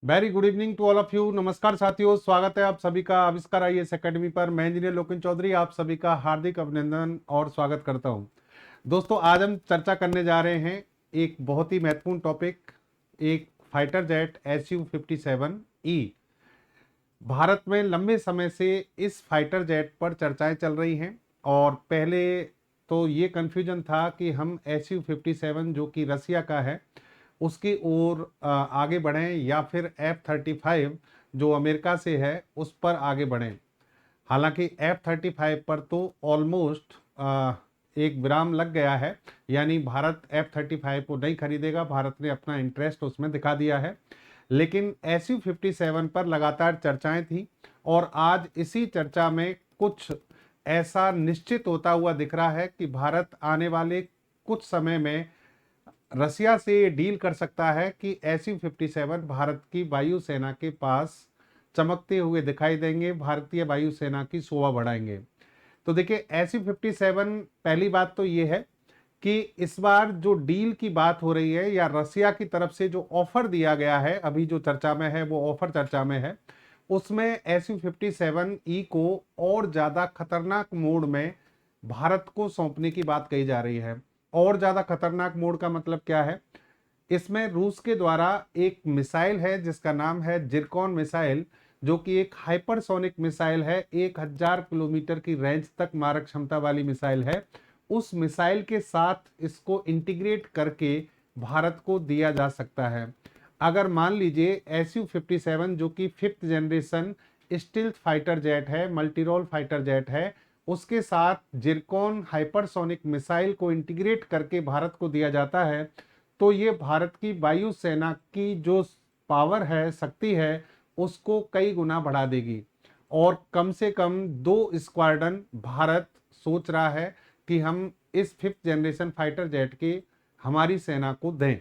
Very good evening to all of you. नमस्कार साथियों, स्वागत है आप सभी का आविष्कार आईएएस एकेडमी पर। मैं इंजीनियर लोकेन चौधरी आप सभी का हार्दिक अभिनंदन और स्वागत करता हूं। दोस्तों, आज हम चर्चा करने जा रहे हैं एक बहुत ही महत्वपूर्ण टॉपिक, एक फाइटर जेट SU-57E। भारत में लंबे समय से इस फाइटर जेट पर चर्चाएं चल रही हैं और पहले तो ये कन्फ्यूजन था कि हम SU-57 जो कि रसिया का है उसकी ओर आगे बढ़ें या फिर F-35 जो अमेरिका से है उस पर आगे बढ़ें। हालांकि F-35 पर तो ऑलमोस्ट एक विराम लग गया है, यानी भारत F-35 को नहीं खरीदेगा। भारत ने अपना इंटरेस्ट उसमें दिखा दिया है, लेकिन SU-57 पर लगातार चर्चाएं थी और आज इसी चर्चा में कुछ ऐसा निश्चित होता हुआ दिख रहा है कि भारत आने वाले कुछ समय में रसिया से ये डील कर सकता है कि SU-57 भारत की वायुसेना के पास चमकते हुए दिखाई देंगे, भारतीय वायुसेना की शोभा बढ़ाएंगे। तो देखिए, SU-57 पहली बात तो ये है कि इस बार जो डील की बात हो रही है या रसिया की तरफ से जो ऑफर दिया गया है, अभी जो चर्चा में है वो ऑफर चर्चा में है, उसमें SU-57E को और ज्यादा खतरनाक मोड में भारत को सौंपने की बात कही जा रही है। और ज्यादा खतरनाक मोड का मतलब क्या है? इसमें रूस के द्वारा एक मिसाइल है जिसका नाम है जिरकॉन मिसाइल, जो कि एक हाइपरसोनिक मिसाइल है। 1000 किलोमीटर की रेंज तक मारक क्षमता वाली मिसाइल है। उस मिसाइल के साथ इसको इंटीग्रेट करके भारत को दिया जा सकता है। अगर मान लीजिए SU-57 जो कि 5th generation stealth fighter jet है, मल्टीरोल फाइटर जेट है, उसके साथ जिरकॉन हाइपरसोनिक मिसाइल को इंटीग्रेट करके भारत को दिया जाता है, तो ये भारत की वायुसेना की जो पावर है, शक्ति है, उसको कई गुना बढ़ा देगी। और कम से कम 2 स्क्वाड्रन भारत सोच रहा है कि हम इस 5th जनरेशन फाइटर जेट की हमारी सेना को दें।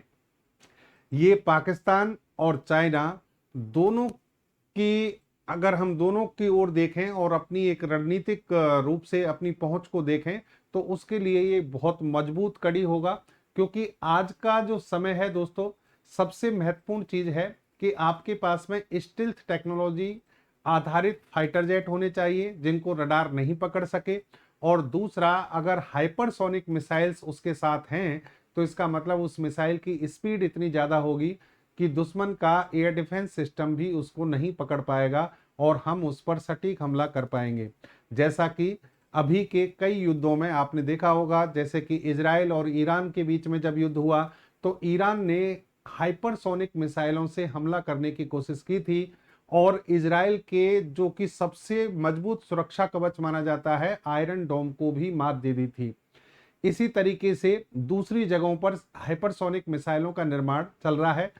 ये पाकिस्तान और चाइना दोनों की, अगर हम दोनों की ओर देखें और अपनी एक रणनीतिक रूप से अपनी पहुंच को देखें, तो उसके लिए ये बहुत मजबूत कड़ी होगा। क्योंकि आज का जो समय है दोस्तों, सबसे महत्वपूर्ण चीज है कि आपके पास में स्टील्थ टेक्नोलॉजी आधारित फाइटर जेट होने चाहिए जिनको रडार नहीं पकड़ सके। और दूसरा, अगर हाइपरसोनिक मिसाइल्स उसके साथ हैं तो इसका मतलब उस मिसाइल की स्पीड इतनी ज्यादा होगी कि दुश्मन का एयर डिफेंस सिस्टम भी उसको नहीं पकड़ पाएगा और हम उस पर सटीक हमला कर पाएंगे। जैसा कि अभी के कई युद्धों में आपने देखा होगा, जैसे कि इजराइल और ईरान के बीच में जब युद्ध हुआ तो ईरान ने हाइपरसोनिक मिसाइलों से हमला करने की कोशिश की थी और इजराइल के जो कि सबसे मजबूत सुरक्षा कवच माना जाता है आयरन डोम को भी मात दे दी थी। इसी तरीके से दूसरी जगहों पर हाइपरसोनिक मिसाइलों का निर्माण चल रहा है।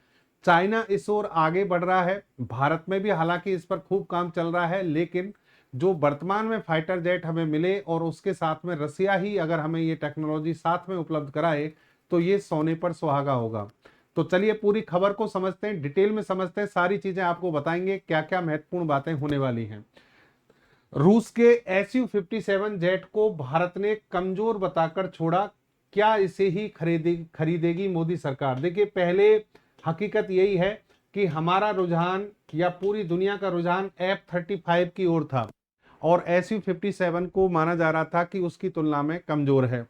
चाइना इस ओर आगे बढ़ रहा है, भारत में भी हालांकि इस पर खूब काम चल रहा है, लेकिन जो वर्तमान में फाइटर जेट हमें मिले और उसके साथ में रसिया ही अगर हमें ये टेक्नोलॉजी साथ में उपलब्ध कराए तो ये सोने पर सुहागा होगा। तो चलिए पूरी खबर को समझते हैं, डिटेल में समझते हैं, सारी चीजें आपको बताएंगे क्या क्या महत्वपूर्ण बातें होने वाली हैं। रूस के SU-57 जेट को भारत ने कमजोर बताकर छोड़ा, क्या इसे ही खरीदेगी मोदी सरकार? देखिए, पहले हकीकत यही है कि हमारा रुझान या पूरी दुनिया का रुझान F-35 की ओर था और SU-57 को माना जा रहा था कि उसकी तुलना में कमजोर है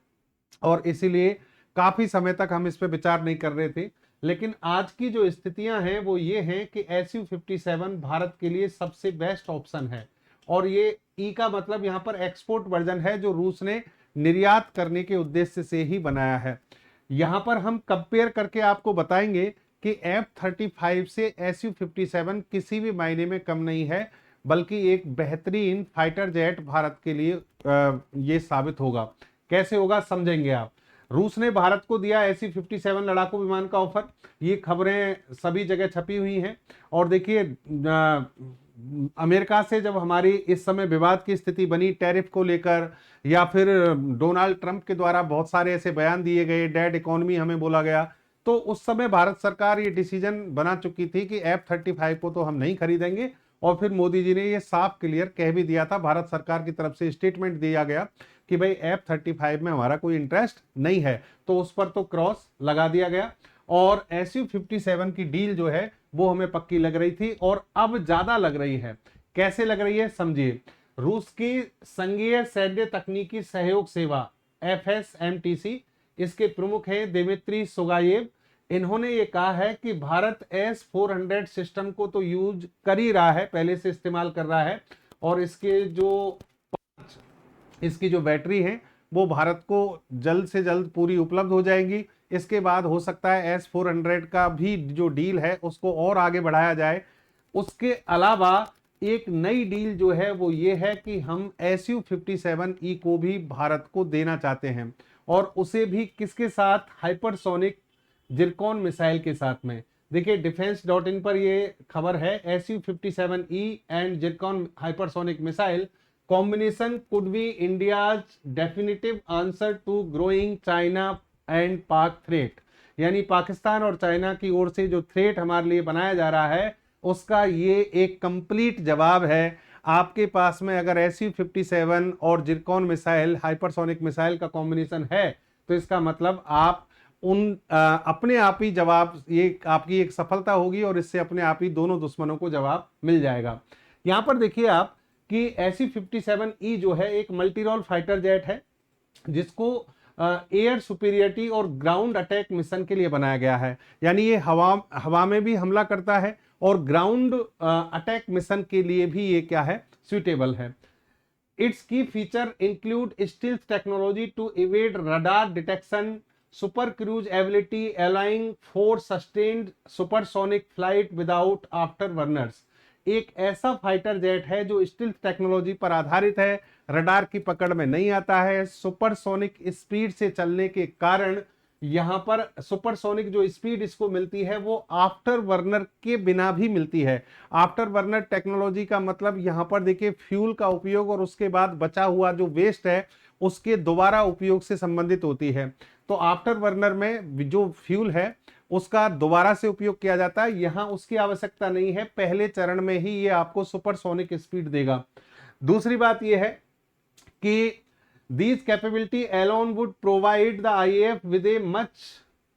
और इसीलिए काफी समय तक हम इस पर विचार नहीं कर रहे थे। लेकिन आज की जो स्थितियां हैं वो ये हैं कि SU-57 भारत के लिए सबसे बेस्ट ऑप्शन है और ये ई का मतलब यहाँ पर एक्सपोर्ट वर्जन है जो रूस ने निर्यात करने के उद्देश्य से ही बनाया है। यहाँ पर हम कंपेयर करके आपको बताएंगे कि F-35 से SU-57 किसी भी मायने में कम नहीं है, बल्कि एक बेहतरीन फाइटर जेट भारत के लिए ये साबित होगा। कैसे होगा समझेंगे आप। रूस ने भारत को दिया SU-57 लड़ाकू विमान का ऑफर, ये खबरें सभी जगह छपी हुई हैं। और देखिए, अमेरिका से जब हमारी इस समय विवाद की स्थिति बनी टैरिफ को लेकर, या फिर डोनाल्ड ट्रंप के द्वारा बहुत सारे ऐसे बयान दिए गए, डेड इकोनॉमी हमें बोला गया, तो उस समय भारत सरकार ये डिसीजन बना चुकी थी कि F-35 को तो हम नहीं खरीदेंगे। और फिर मोदी जी ने ये साफ क्लियर कह भी दिया था, भारत सरकार की तरफ से स्टेटमेंट दिया गया कि भाई F-35 में हमारा कोई इंटरेस्ट नहीं है, तो उस पर तो क्रॉस लगा दिया गया। और SU-57 की डील जो है वो हमें पक्की लग रही थी और अब ज्यादा लग रही है। कैसे लग रही है समझिए। रूस की संघीय सैन्य तकनीकी सहयोग सेवा FSMTC, इसके प्रमुख हैं दिमित्री सुगायेव। इन्होंने ये कहा है कि भारत S-400 सिस्टम को तो यूज कर ही रहा है, पहले से इस्तेमाल कर रहा है, और इसकी जो बैटरी है वो भारत को जल्द से जल्द पूरी उपलब्ध हो जाएंगी। इसके बाद हो सकता है S-400 का भी जो डील है उसको और आगे बढ़ाया जाए। उसके अलावा एक नई डील जो है वो ये है कि हम SU-57E को भी भारत को देना चाहते हैं, और उसे भी किसके साथ, हाइपरसोनिक जिरकॉन मिसाइल के साथ में। देखिए defense.in पर ये खबर है, SU-57E and Zircon hypersonic missile combination could be India's definitive answer to growing China and Pak threat। यानी पाकिस्तान और चाइना की ओर से जो थ्रेट हमारे लिए बनाया जा रहा है उसका ये एक कंप्लीट जवाब है। आपके पास में अगर SU-57 और जिरकॉन मिसाइल हाइपरसोनिक मिसाइल का कॉम्बिनेशन है तो इसका मतलब आप अपने आप ही जवाब, ये आपकी एक सफलता होगी और इससे अपने आप ही दोनों दुश्मनों को जवाब मिल जाएगा। यहां पर देखिए आप कि SU-57E जो है एक मल्टी रोल फाइटर जेट है जिसको एयर सुपीरियरिटी और ग्राउंड अटैक मिशन के लिए बनाया गया है। यानी ये हवा में भी हमला करता है और ग्राउंड अटैक मिशन के लिए भी ये क्या है, सुटेबल है। Its key feature include stealth technology to evade radar detection, super cruise ability allowing for sustained supersonic flight without afterburners. एक ऐसा फाइटर जेट है जो स्टील्थ टेक्नोलॉजी पर आधारित है, रडार की पकड़ में नहीं आता है, सुपरसोनिक स्पीड से चलने के कारण यहां पर सुपरसोनिक जो स्पीड इसको मिलती है वो आफ्टर बर्नर के बिना भी मिलती है। आफ्टर बर्नर टेक्नोलॉजी का मतलब यहां पर देखिए फ्यूल का उपयोग और उसके बाद बचा हुआ जो वेस्ट है उसके दोबारा उपयोग से संबंधित होती है। तो आफ्टर बर्नर में जो फ्यूल है उसका दोबारा से उपयोग किया जाता है, यहां उसकी आवश्यकता नहीं है, पहले चरण में ही ये आपको सुपरसोनिक स्पीड देगा। दूसरी बात यह है कि these capability alone would provide the IAF with a much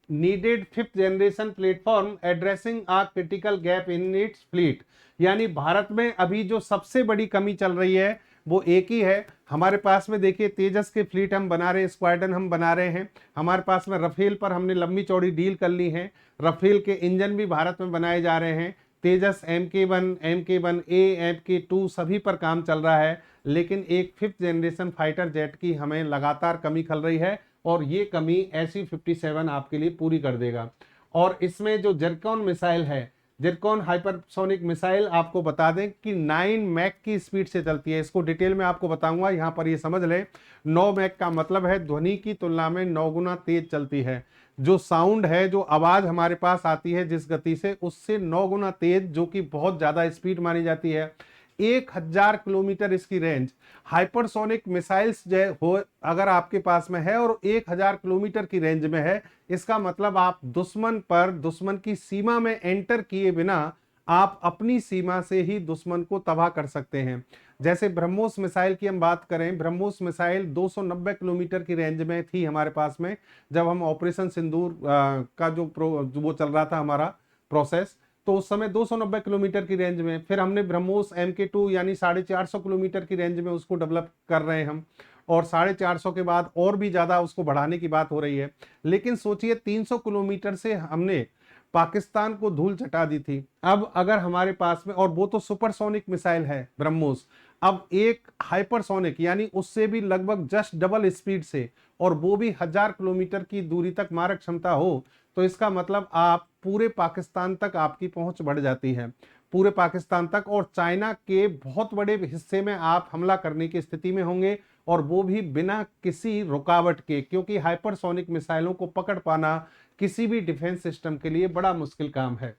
needed 5th generation platform addressing a critical gap in its fleet। यानी भारत में अभी जो सबसे बड़ी कमी चल रही है वो एक ही है। हमारे पास में देखिए तेजस के फ्लीट हम बना रहे हैं, स्क्वाड्रन हम बना रहे हैं, हमारे पास में रफेल पर हमने लंबी चौड़ी डील कर ली है, रफेल के इंजन भी भारत में बनाए जा रहे हैं, तेजस MK1, MK1A, MK2 सभी पर काम चल रहा है, लेकिन एक 5th जनरेशन फाइटर जेट की हमें लगातार कमी खल रही है और ये कमी SU-57 आपके लिए पूरी कर देगा। और इसमें जो जिरकॉन मिसाइल है, जिरकॉन हाइपरसोनिक मिसाइल आपको बता दें कि 9 मैक की स्पीड से चलती है। इसको डिटेल में आपको बताऊंगा, यहाँ पर ये समझ लें 9 मैक का मतलब है ध्वनि की तुलना में 9 गुना तेज चलती है। जो साउंड है, जो आवाज हमारे पास आती है जिस गति से, उससे 9 गुना तेज, जो कि बहुत ज्यादा स्पीड मानी जाती है। 1000 किलोमीटर इसकी रेंज। हाइपरसोनिक मिसाइल्स जो हो अगर आपके पास में है और 1000 किलोमीटर की रेंज में है, इसका मतलब आप दुश्मन की सीमा में एंटर किए बिना आप अपनी सीमा से ही दुश्मन को तबाह कर सकते हैं। जैसे ब्रह्मोस मिसाइल की हम बात करें, ब्रह्मोस मिसाइल 290 किलोमीटर की रेंज में थी हमारे पास में जब हम ऑपरेशन सिंदूर का जो वो चल रहा था हमारा प्रोसेस, तो उस समय 290 किलोमीटर की रेंज में। फिर हमने ब्रह्मोस MK2 यानी 450 किलोमीटर की रेंज में उसको डेवलप कर रहे हैं हम, और 450 के बाद और भी ज्यादा उसको बढ़ाने की बात हो रही है। लेकिन सोचिए 300 किलोमीटर से हमने पाकिस्तान को धूल चटा दी थी। अब अगर हमारे पास में, और वो तो सुपरसोनिक मिसाइल है ब्रह्मोस, अब एक हाइपरसोनिक यानी उससे भी लगभग जस्ट डबल स्पीड से, और वो भी 1000 किलोमीटर की दूरी तक मारक क्षमता हो, तो इसका मतलब आप पूरे पाकिस्तान तक आपकी पहुंच बढ़ जाती है, पूरे पाकिस्तान तक, और चाइना के बहुत बड़े हिस्से में आप हमला करने की स्थिति में होंगे, और वो भी बिना किसी रुकावट के, क्योंकि हाइपरसोनिक मिसाइलों को पकड़ पाना किसी भी डिफेंस सिस्टम के लिए बड़ा मुश्किल काम है।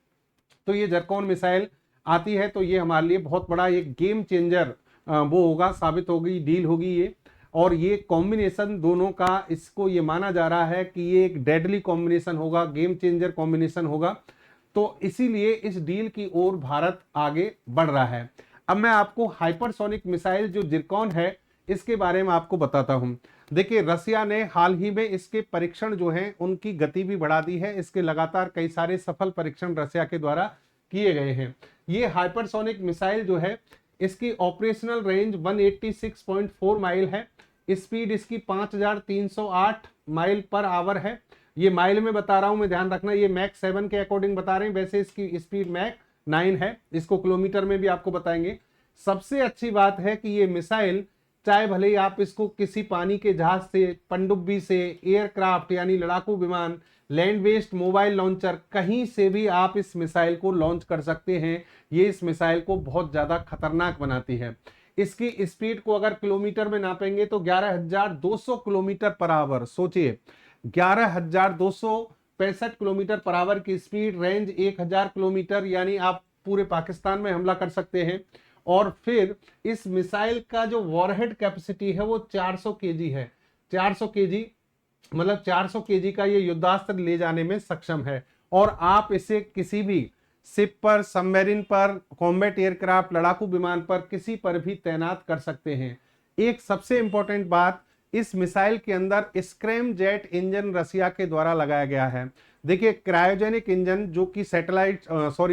तो ये जिरकॉन मिसाइल आती है तो ये हमारे लिए बहुत बड़ा एक गेम चेंजर वो होगा, साबित होगी, डील होगी ये। और ये कॉम्बिनेशन दोनों का, इसको ये माना जा रहा है कि ये एक डेडली कॉम्बिनेशन होगा, गेम चेंजर कॉम्बिनेशन होगा। तो इसीलिए इस डील की ओर भारत आगे बढ़ रहा है। अब मैं आपको हाइपरसोनिक मिसाइल जो जिरकॉन है इसके बारे में आपको बताता हूं। देखिए, रसिया ने हाल ही में इसके परीक्षण जो हैं उनकी गति भी बढ़ा दी है। इसके लगातार कई सारे सफल परीक्षण रसिया के द्वारा किए गए हैं। ये हाइपरसोनिक मिसाइल जो है, इसकी ऑपरेशनल रेंज 186.4 माइल है। स्पीड इसकी 5308 माइल पर आवर है। ये माइल में बता रहा हूं मैं, ध्यान रखना, ये मैक 7 के अकॉर्डिंग बता रहे हैं, वैसे इसकी स्पीड मैक 9 है। इसको किलोमीटर में भी आपको बताएंगे। सबसे अच्छी बात है कि ये मिसाइल, चाहे भले ही आप इसको किसी पानी के जहाज से, पनडुब्बी से, एयरक्राफ्ट यानी लड़ाकू विमान, लैंड बेस्ड मोबाइल लॉन्चर, कहीं से भी आप इस मिसाइल को लॉन्च कर सकते हैं। ये इस मिसाइल को बहुत ज्यादा खतरनाक बनाती है। इसकी स्पीड को अगर किलोमीटर में नापेंगे तो 11,200 किलोमीटर पर आवर। सोचिए, 11,265 किलोमीटर पर आवर की स्पीड, रेंज 1,000 किलोमीटर, यानी आप पूरे पाकिस्तान में हमला कर सकते हैं। और फिर इस मिसाइल का जो वॉरहेड कैपेसिटी है वो 400 केजी है। 400 केजी मतलब 400 केजी का ये युद्धास्त्र ले जाने में सक्षम है। और आप इसे किसी भी शिप पर, सबमरीन पर, कॉम्बैट एयरक्राफ्ट, लड़ाकू विमान पर, किसी पर भी तैनात कर सकते हैं। एक सबसे इंपॉर्टेंट बात, इस मिसाइल के अंदर स्क्रैम जेट इंजन रसिया के द्वारा लगाया गया है। देखिए, क्रायोजेनिक इंजन जो कि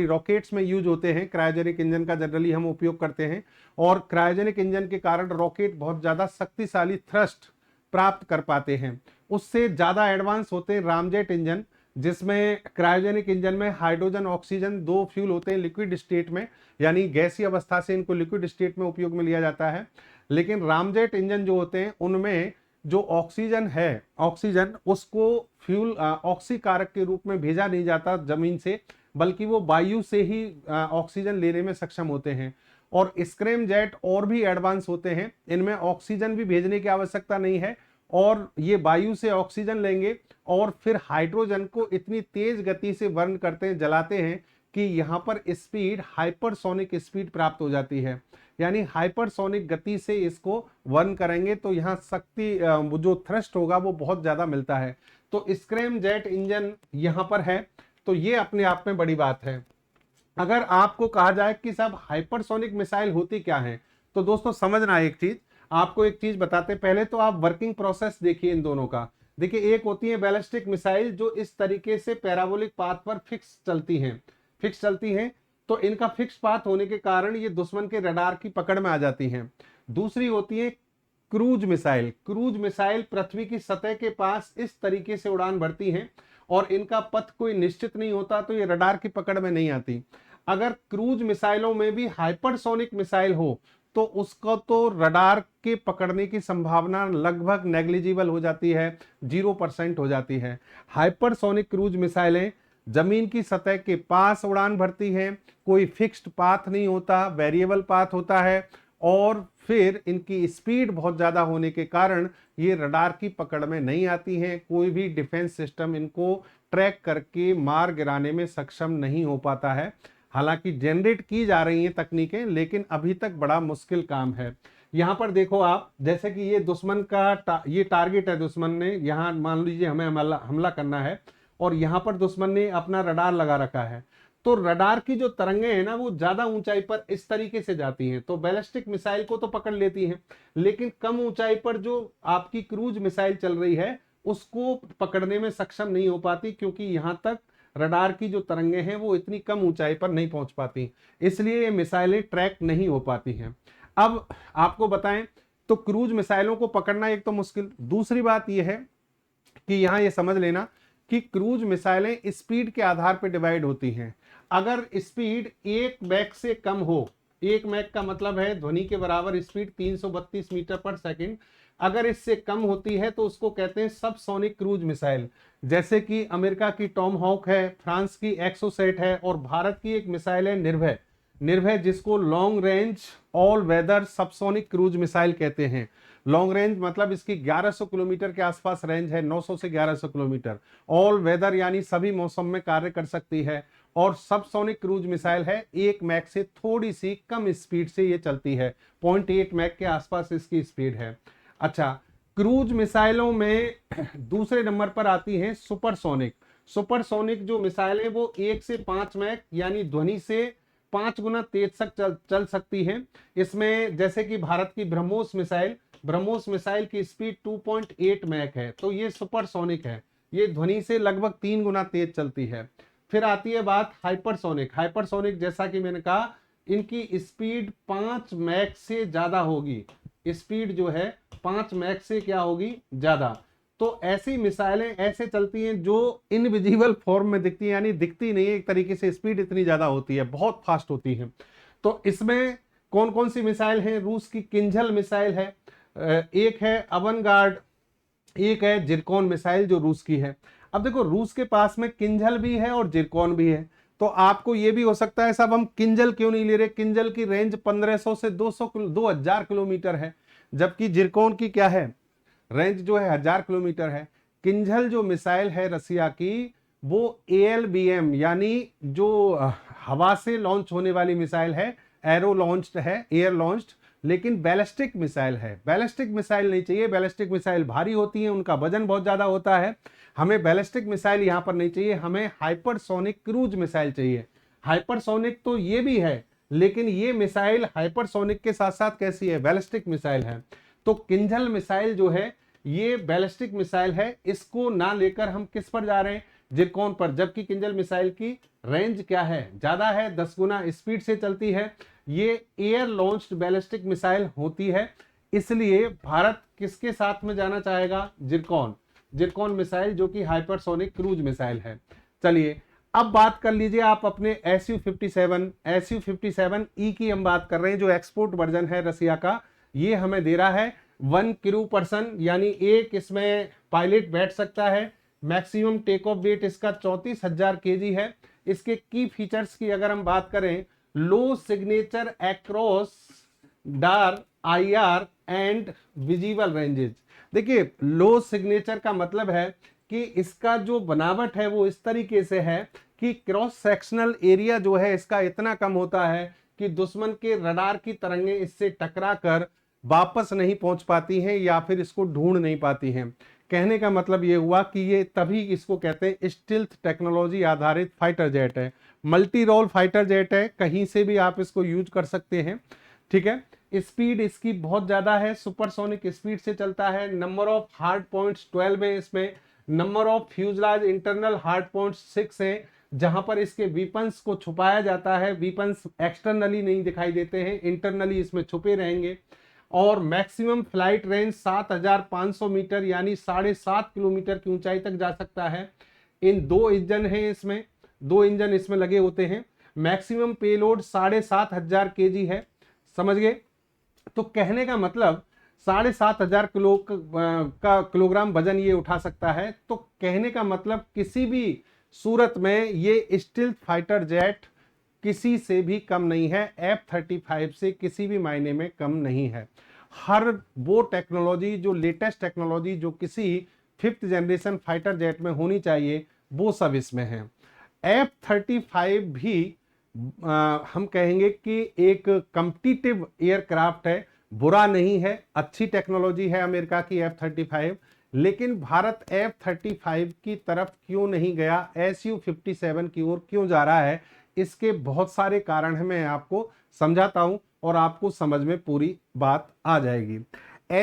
रॉकेट्स में यूज होते हैं, क्रायोजेनिक इंजन का जनरली हम उपयोग करते हैं। और क्रायोजेनिक इंजन के कारण रॉकेट बहुत ज्यादा शक्तिशाली थ्रस्ट प्राप्त कर पाते हैं। उससे ज्यादा एडवांस होते हैं रामजेट इंजन, जिसमें क्रायोजेनिक इंजन में हाइड्रोजन ऑक्सीजन दो फ्यूल होते हैं लिक्विड स्टेट में, यानी गैसीय अवस्था से इनको लिक्विड स्टेट में उपयोग में लिया जाता है। लेकिन रामजेट इंजन जो होते हैं उनमें जो ऑक्सीजन है, ऑक्सीजन उसको फ्यूल ऑक्सी कारक के रूप में भेजा नहीं जाता जमीन से, बल्कि वो वायु से ही ऑक्सीजन लेने में सक्षम होते हैं। और स्क्रैम जेट और भी एडवांस होते हैं, इनमें ऑक्सीजन भी भेजने की आवश्यकता नहीं है, और ये वायु से ऑक्सीजन लेंगे और फिर हाइड्रोजन को इतनी तेज गति से बर्न करते हैं, जलाते हैं कि यहाँ पर स्पीड, हाइपरसोनिक स्पीड प्राप्त हो जाती है। यानी हाइपरसोनिक गति से इसको बर्न करेंगे तो यहाँ शक्ति, जो थ्रस्ट होगा वो बहुत ज्यादा मिलता है। तो स्क्रैम जेट इंजन यहाँ पर है, तो ये अपने आप में बड़ी बात है। अगर आपको कहा जाए कि साहब हाइपरसोनिक मिसाइल होती क्या है, तो दोस्तों समझना एक चीज, आपको एक चीज बताते पहले तो आप वर्किंग प्रोसेस देखिए इन दोनों का। देखिए, एक होती है बैलिस्टिक मिसाइल जो इस तरीके से पैराबोलिक पाथ पर फिक्स चलती हैं, तो इनका फिक्स पाथ होने के कारण ये दुश्मन के रडार की पकड़ में आ जाती हैं। दूसरी होती है क्रूज मिसाइल पृथ्वी की सतह के पास इस तरीके से उड़ान भरती हैं और इनका पथ कोई निश्चित नहीं होता, तो ये रडार की पकड़ में नहीं आती। अगर क्रूज मिसाइलों में भी हाइपरसोनिक मिसाइल हो तो उसको तो रडार के पकड़ने की संभावना लगभग नेग्लिजिबल हो जाती है, 0% हो जाती है। हाइपरसोनिक क्रूज मिसाइलें जमीन की सतह के पास उड़ान भरती हैं, कोई फिक्स्ड पाथ नहीं होता, वेरिएबल पाथ होता है, और फिर इनकी स्पीड बहुत ज्यादा होने के कारण ये रडार की पकड़ में नहीं आती हैं। कोई भी डिफेंस सिस्टम इनको ट्रैक करके मार गिराने में सक्षम नहीं हो पाता है। हालांकि जनरेट की जा रही हैं तकनीकें, लेकिन अभी तक बड़ा मुश्किल काम है। यहाँ पर देखो आप, जैसे कि ये दुश्मन का ये टारगेट है, दुश्मन ने यहाँ मान लीजिए हमें हमला करना है और यहाँ पर दुश्मन ने अपना रडार लगा रखा है, तो रडार की जो तरंगें हैं ना वो ज्यादा ऊंचाई पर इस तरीके से जाती हैं, तो बैलिस्टिक मिसाइल को तो पकड़ लेती हैं, लेकिन कम ऊंचाई पर जो आपकी क्रूज मिसाइल चल रही है उसको पकड़ने में सक्षम नहीं हो पाती, क्योंकि यहाँ तक रडार की जो तरंगें हैं वो इतनी कम ऊंचाई पर नहीं पहुंच पाती, इसलिए ये मिसाइलें ट्रैक नहीं हो पाती हैं। अब आपको बताएं तो क्रूज मिसाइलों को पकड़ना एक तो मुश्किल, दूसरी बात यह है कि यहां ये समझ लेना कि क्रूज मिसाइलें स्पीड के आधार पर डिवाइड होती हैं। अगर स्पीड 1 मैक से कम हो, 1 मैक का मतलब है ध्वनि के बराबर स्पीड 332 मीटर पर सेकंड, अगर इससे कम होती है तो उसको कहते हैं सबसोनिक क्रूज मिसाइल। जैसे कि अमेरिका की टॉम हॉक है, फ्रांस की एक्सोसेट है, और भारत की एक मिसाइल है निर्भय, जिसको long range all weather subsonic cruise missile कहते हैं। लॉन्ग रेंज मतलब इसकी 1100 किलोमीटर के आसपास रेंज है, 900 से 1100 किलोमीटर। ऑल वेदर यानी सभी मौसम में कार्य कर सकती है। और सबसोनिक क्रूज मिसाइल है 1 मैक से थोड़ी सी कम स्पीड से ये चलती है, 0.8 मैक के आसपास इसकी स्पीड है। अच्छा, क्रूज मिसाइलों में दूसरे नंबर पर आती है सुपरसोनिक जो मिसाइल है वो 1 से 5 मैक यानी ध्वनि से 5 गुना तेज तक चल सकती है। इसमें जैसे कि भारत की ब्रह्मोस मिसाइल ब्रह्मोस मिसाइल की स्पीड 2.8 मैक है, तो ये सुपरसोनिक है, ये ध्वनि से लगभग 3 गुना तेज चलती है। फिर आती है बात हाइपरसोनिक। हाइपरसोनिक जैसा कि मैंने कहा, इनकी स्पीड 5 मैक से ज्यादा होगी, स्पीड जो है 5 मैक से क्या होगी, ज्यादा। तो ऐसी मिसाइलें ऐसे चलती हैं जो इनविजिबल फॉर्म में दिखती है, यानी दिखती नहीं है, एक तरीके से स्पीड इतनी ज्यादा होती है, बहुत फास्ट होती है। तो इसमें कौन कौन सी मिसाइल है? रूस की किंझल मिसाइल है, एक है अवनगार्ड, एक है जिरकॉन मिसाइल जो रूस की है। अब देखो, रूस के पास में किंझल भी है और जिरकॉन भी है, तो आपको ये भी हो सकता है साहब हम किंजल क्यों नहीं ले रहे, किंजल की रेंज 1500 से 2000 किलोमीटर है, जबकि जिरकॉन की क्या है, रेंज जो है 1000 किलोमीटर है। किंजल जो मिसाइल है रसिया की, वो ALBM यानी जो हवा से लॉन्च होने वाली मिसाइल है, एरो लॉन्च्ड है, एयर लॉन्च्ड, लेकिन बैलिस्टिक मिसाइल है। बैलिस्टिक मिसाइल नहीं चाहिए, बैलिस्टिक मिसाइल भारी होती है, उनका वजन बहुत ज्यादा होता है, हमें बैलिस्टिक मिसाइल यहां पर नहीं चाहिए, हमें हाइपरसोनिक क्रूज मिसाइल चाहिए। हाइपरसोनिक तो ये भी है, लेकिन ये मिसाइल हाइपरसोनिक के साथ साथ कैसी है, बैलिस्टिक मिसाइल है। तो किंजल मिसाइल जो है ये बैलिस्टिक मिसाइल है, इसको ना लेकर हम किस पर जा रहे हैं, जिरकॉन पर, जबकि किंजल मिसाइल की रेंज क्या है, ज्यादा है, 10 गुना स्पीड से चलती है, ये एयर लॉन्च्ड बैलिस्टिक मिसाइल होती है। इसलिए भारत किसके साथ में जाना चाहेगा, जिरकॉन, जिरकॉन मिसाइल जो कि हाइपरसोनिक क्रूज मिसाइल है। चलिए अब बात कर लीजिए आप अपने Su-57, Su-57E की हम बात कर रहे हैं, जो एक्सपोर्ट वर्जन है रसिया का। ये हमें दे रहा है 1 क्रू पर्सन, यानी एक इसमें पायलट बैठ सकता है। मैक्सिमम टेक ऑफ वेट इसका 34,000 kg है। इसके की फीचर्स की अगर हम बात करें, low signature across radar IR and visible ranges. देखिए, लो सिग्नेचर का मतलब है कि इसका जो बनावट है वो इस तरीके से है कि क्रॉस सेक्शनल एरिया जो है इसका इतना कम होता है कि दुश्मन के रडार की तरंगें इससे टकरा कर वापस नहीं पहुंच पाती हैं या फिर इसको ढूंढ नहीं पाती हैं। कहने का मतलब ये हुआ कि ये तभी इसको कहते हैं स्टिल्थ टेक्नोलॉजी आधारित फाइटर जेट है, मल्टी रोल फाइटर जेट है, कहीं से भी आप इसको यूज कर सकते हैं। ठीक है, स्पीड इसकी बहुत ज्यादा है, सुपरसोनिक स्पीड से चलता है। नंबर ऑफ हार्ड पॉइंट्स 12 है इसमें। Number of fuselage internal hard points 6 है, जहां पर इसके वीपन्स को छुपाया जाता है, वीपन्स एक्सटर्नली नहीं दिखाई देते हैं, इंटरनली इसमें छुपे रहेंगे। और मैक्सिमम फ्लाइट रेंज 7500 मीटर यानी 7.5 किलोमीटर की ऊंचाई तक जा सकता है। इन 2 इंजन है इसमें, 2 इंजन इसमें लगे होते हैं। मैक्सिमम पेलोड 7500 kg है, समझ गए। तो कहने का मतलब 7500 किलोग्राम वजन ये उठा सकता है। तो कहने का मतलब किसी भी सूरत में ये स्टिल्थ फाइटर जेट किसी से भी कम नहीं है, F-35 से किसी भी मायने में कम नहीं है। हर वो टेक्नोलॉजी, जो लेटेस्ट टेक्नोलॉजी जो किसी 5th जनरेशन फाइटर जेट में होनी चाहिए, वो सब इसमें है। F-35 भी हम कहेंगे कि एक कॉम्पिटिटिव एयरक्राफ्ट है, बुरा नहीं है, अच्छी टेक्नोलॉजी है अमेरिका की F-35। लेकिन भारत F-35 की तरफ क्यों नहीं गया, Su-57 की ओर क्यों जा रहा है, इसके बहुत सारे कारण हैं, मैं आपको समझाता हूं और आपको समझ में पूरी बात आ जाएगी।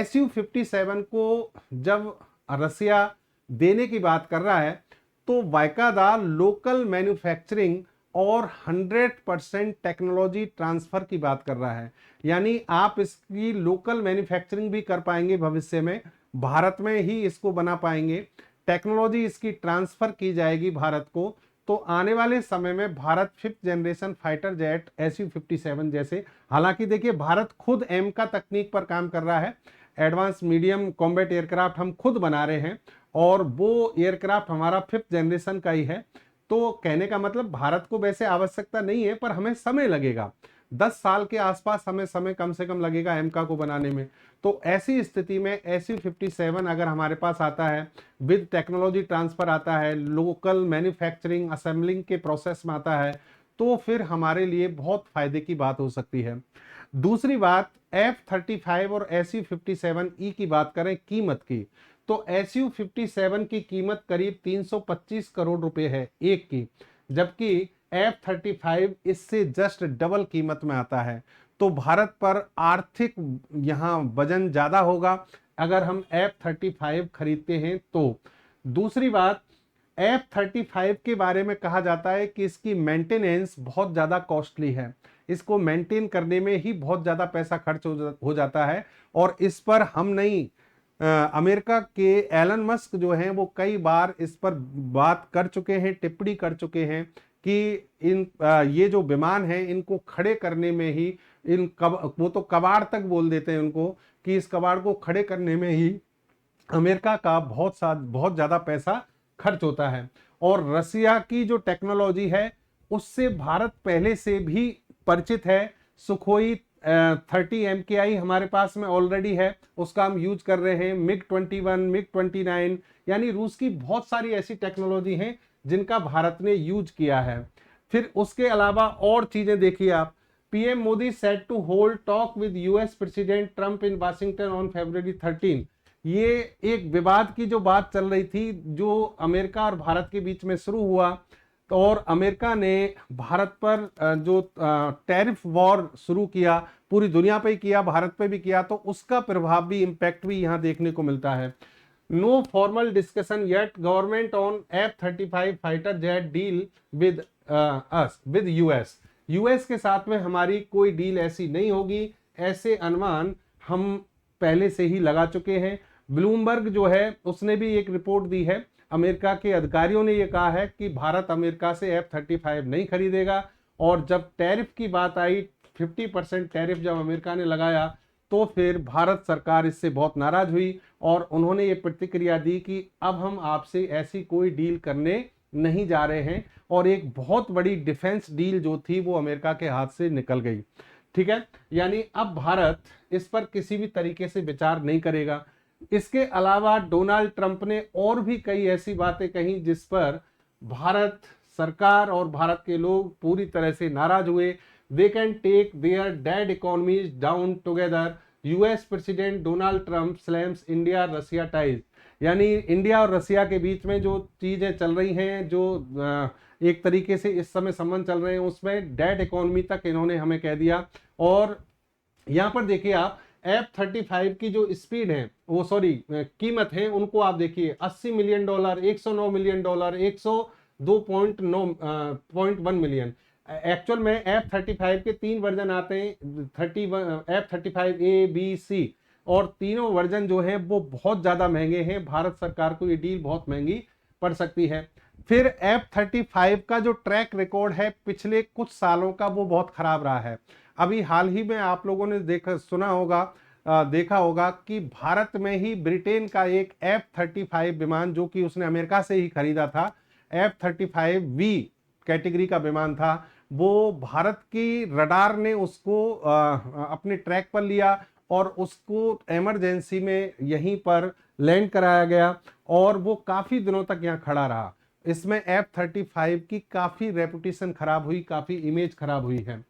Su-57 को जब रसिया देने की बात कर रहा है तो वायकादा लोकल मैन्युफैक्चरिंग और 100% टेक्नोलॉजी ट्रांसफर की बात कर रहा है, यानी आप इसकी लोकल मैन्युफैक्चरिंग भी कर पाएंगे भविष्य में, भारत में ही इसको बना पाएंगे, टेक्नोलॉजी इसकी ट्रांसफर की जाएगी भारत को। तो आने वाले समय में Bharat 5th generation fighter jet Su-57 जैसे, हालांकि देखिए भारत खुद एमका तकनीक पर काम कर रहा है, एडवांस मीडियम कॉम्बैट एयरक्राफ्ट हम खुद बना रहे हैं और वो एयरक्राफ्ट हमारा 5th जनरेशन का ही है। तो कहने का मतलब भारत को वैसे आवश्यकता नहीं है, पर हमें समय लगेगा, 10 साल के आसपास हमें समय कम से कम लगेगा एमका को बनाने में। तो ऐसी स्थिति में Su-57 अगर हमारे पास आता है, विद टेक्नोलॉजी ट्रांसफर आता है, लोकल मैन्युफैक्चरिंग असेंबलिंग के प्रोसेस में आता है, तो फिर हमारे लिए बहुत फायदे की बात हो सकती है। दूसरी बात, F-35 और Su-57E की बात करें कीमत की, तो Su-57 की कीमत करीब 325 करोड़ रुपए है एक की, जबकि F-35 इससे जस्ट डबल कीमत में आता है। तो भारत पर आर्थिक यहाँ वजन ज्यादा होगा अगर हम F-35 खरीदते हैं तो। दूसरी बात, F-35 के बारे में कहा जाता है कि इसकी मेंटेनेंस बहुत ज़्यादा कॉस्टली है, इसको मेंटेन करने में ही बहुत ज़्यादा पैसा खर्च हो जाता है। और इस पर हम नहीं, अमेरिका के एलन मस्क जो हैं वो कई बार इस पर बात कर चुके हैं, टिप्पणी कर चुके हैं कि ये जो विमान है इनको खड़े करने में ही वो तो कबाड़ तक बोल देते हैं उनको, कि इस कबाड़ को खड़े करने में ही अमेरिका का बहुत ज्यादा पैसा खर्च होता है। और रसिया की जो टेक्नोलॉजी है उससे भारत पहले से भी परिचित है। सुखोई 30 MKI हमारे पास में ऑलरेडी है, उसका हम यूज कर रहे हैं। MiG-21, MiG-29, यानी रूस की बहुत सारी ऐसी टेक्नोलॉजी हैं जिनका भारत ने यूज किया है। फिर उसके अलावा और चीजें देखिए आप, PM Modi said to hold talk with US president Trump in Washington on February 13। ये एक विवाद की जो बात चल रही थी, जो अमेरिका और भारत के बीच में शुरू हुआ, तो और अमेरिका ने भारत पर जो टैरिफ वॉर शुरू किया, पूरी दुनिया पे किया, भारत पे भी किया, तो उसका प्रभाव भी, इम्पैक्ट भी यहाँ देखने को मिलता है। No formal discussion yet government on F-35 fighter jet deal with us with US के साथ में हमारी कोई डील ऐसी नहीं होगी, ऐसे अनुमान हम पहले से ही लगा चुके हैं। ब्लूमबर्ग जो है उसने भी एक रिपोर्ट दी है, अमेरिका के अधिकारियों ने यह कहा है कि भारत अमेरिका से F-35 नहीं खरीदेगा। और जब टैरिफ की बात आई, 50% टैरिफ जब अमेरिका ने लगाया, तो फिर भारत सरकार इससे बहुत नाराज हुई और उन्होंने ये प्रतिक्रिया दी कि अब हम आपसे ऐसी कोई डील करने नहीं जा रहे हैं। और एक बहुत बड़ी डिफेंस डील जो थी वो अमेरिका के हाथ से निकल गई। ठीक है, यानी अब भारत इस पर किसी भी तरीके से विचार नहीं करेगा। इसके अलावा डोनाल्ड ट्रंप ने और भी कई ऐसी बातें कही जिस पर भारत सरकार और भारत के लोग पूरी तरह से नाराज हुए। They can take their dead economies down together, US president Donald Trump slams India Russia ties. यानी इंडिया और रसिया के बीच में जो चीजें चल रही हैं, जो एक तरीके से इस समय संबंध चल रहे हैं, उसमें डेड इकोनॉमी तक इन्होंने हमें कह दिया। और यहाँ पर देखिए आप, F-35 की जो स्पीड है, वो सॉरी कीमत है, उनको आप देखिए, $80 मिलियन, $109 मिलियन, 102.1 मिलियन। एक्चुअल में F-35 के 3 वर्जन आते हैं, F-35A, B, C, और तीनों वर्जन जो हैं वो बहुत ज्यादा महंगे हैं। भारत सरकार को ये डील बहुत महंगी पड़ सकती है। फिर F-35 का जो ट्रैक रिकॉर्ड है पिछले कुछ सालों का, वो बहुत खराब रहा है। अभी हाल ही में आप लोगों ने देखा होगा कि भारत में ही ब्रिटेन का एक F-35 विमान, जो कि उसने अमेरिका से ही खरीदा था, F-35V कैटेगरी का विमान था, वो भारत की रडार ने उसको अपने ट्रैक पर लिया और उसको इमरजेंसी में यहीं पर लैंड कराया गया और वो काफी दिनों तक यहाँ खड़ा रहा। इसमें F-35 की काफी रेपुटेशन खराब हुई, काफी इमेज खराब हुई है।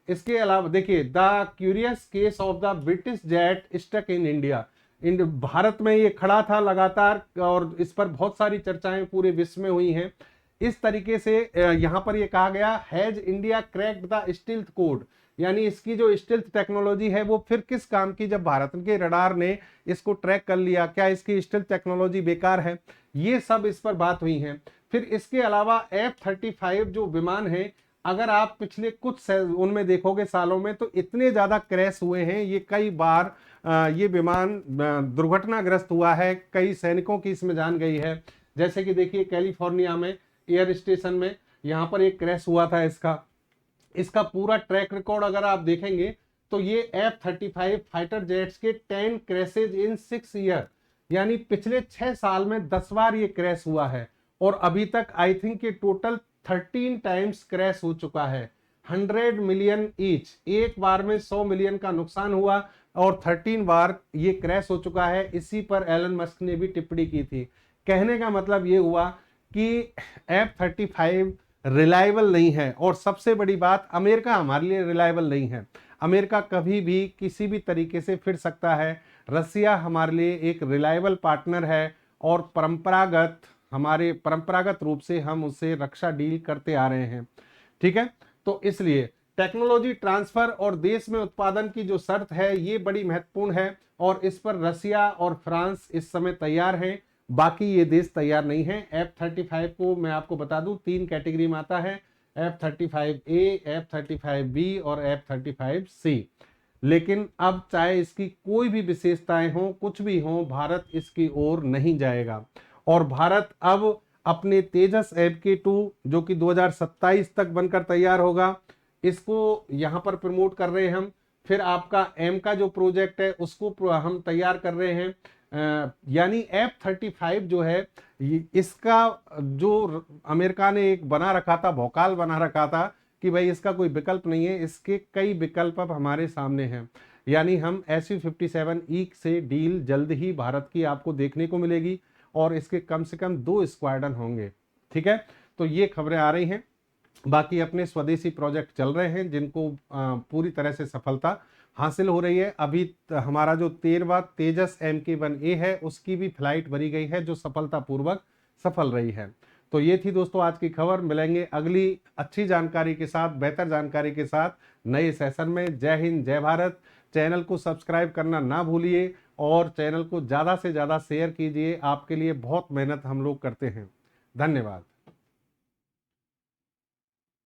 इसके अलावा देखिए, the curious case of the British jet stuck in India. Bharat में ये खड़ा था लगातार और इस पर बहुत सारी चर्चाएं पूरे विश्व में हुई हैं। इस तरीके से यहाँ पर ये कहा गया, has India cracked the stealth code, यानी इसकी जो स्टील्थ टेक्नोलॉजी है वो फिर किस काम की, जब भारत के रडार ने इसको ट्रैक कर लिया, क्या इसकी स्टील्थ टेक्नोलॉजी बेकार है? ये सब इस पर बात हुई है। फिर इसके अलावा F-35 जो विमान है, अगर आप पिछले कुछ उनमें देखोगे सालों में, तो इतने ज्यादा क्रैश हुए हैं, ये कई बार ये विमान दुर्घटनाग्रस्त हुआ है, कई सैनिकों की इसमें जान गई है। जैसे कि देखिए कैलिफोर्निया में एयर स्टेशन में यहाँ पर एक क्रैश हुआ था। इसका पूरा ट्रैक रिकॉर्ड अगर आप देखेंगे तो ये F-35 फाइटर जेट्स के 10 क्रैशेज इन 6 ईयर, यानी पिछले 6 साल में 10 बार ये क्रैश हुआ है। और अभी तक आई थिंक ये टोटल 13 टाइम्स क्रैश हो चुका है। 100 मिलियन ईच, एक बार में 100 मिलियन का नुकसान हुआ और 13 बार ये क्रैश हो चुका है। इसी पर एलन मस्क ने भी टिप्पणी की थी। कहने का मतलब ये हुआ कि F-35 रिलायबल नहीं है। और सबसे बड़ी बात, अमेरिका हमारे लिए रिलायबल नहीं है। अमेरिका कभी भी किसी भी तरीके से फिर सकता है। रसिया हमारे लिए एक रिलायबल पार्टनर है और परंपरागत रूप से हम उससे रक्षा डील करते आ रहे हैं। ठीक है, तो इसलिए टेक्नोलॉजी ट्रांसफर और देश में उत्पादन की जो शर्त है ये बड़ी महत्वपूर्ण है और इस पर रसिया और फ्रांस इस समय तैयार हैं, बाकी ये देश तैयार नहीं है। F-35 को मैं आपको बता दूं 3 कैटेगरी में आता है, F-35A, F-35B और F-35C। लेकिन अब चाहे इसकी कोई भी विशेषताएं हो, कुछ भी हो, भारत इसकी ओर नहीं जाएगा। और भारत अब अपने तेजस Mk2 जो कि 2027 तक बनकर तैयार होगा, इसको यहाँ पर प्रमोट कर रहे हैं हम। फिर आपका एम का जो प्रोजेक्ट है उसको हम तैयार कर रहे हैं। यानी F-35 जो है इसका जो अमेरिका ने एक बना रखा था, भौकाल बना रखा था कि भाई इसका कोई विकल्प नहीं है, इसके कई विकल्प अब हमारे सामने हैं। यानी हम Su-57E से डील जल्द ही भारत की आपको देखने को मिलेगी और इसके कम से कम 2 स्क्वाड्रन होंगे। ठीक है, तो ये खबरें आ रही हैं। बाकी अपने स्वदेशी प्रोजेक्ट चल रहे हैं जिनको पूरी तरह से सफलता हासिल हो रही है। अभी हमारा जो 13वां तेजस Mk1A है उसकी भी फ्लाइट भरी गई है जो सफलतापूर्वक सफल रही है। तो ये थी दोस्तों आज की खबर। मिलेंगे अगली अच्छी जानकारी के साथ, बेहतर जानकारी के साथ नए सेशन में। जय हिंद, जय भारत। चैनल को सब्सक्राइब करना ना भूलिए और चैनल को ज़्यादा से ज़्यादा शेयर कीजिए। आपके लिए बहुत मेहनत हम लोग करते हैं। धन्यवाद।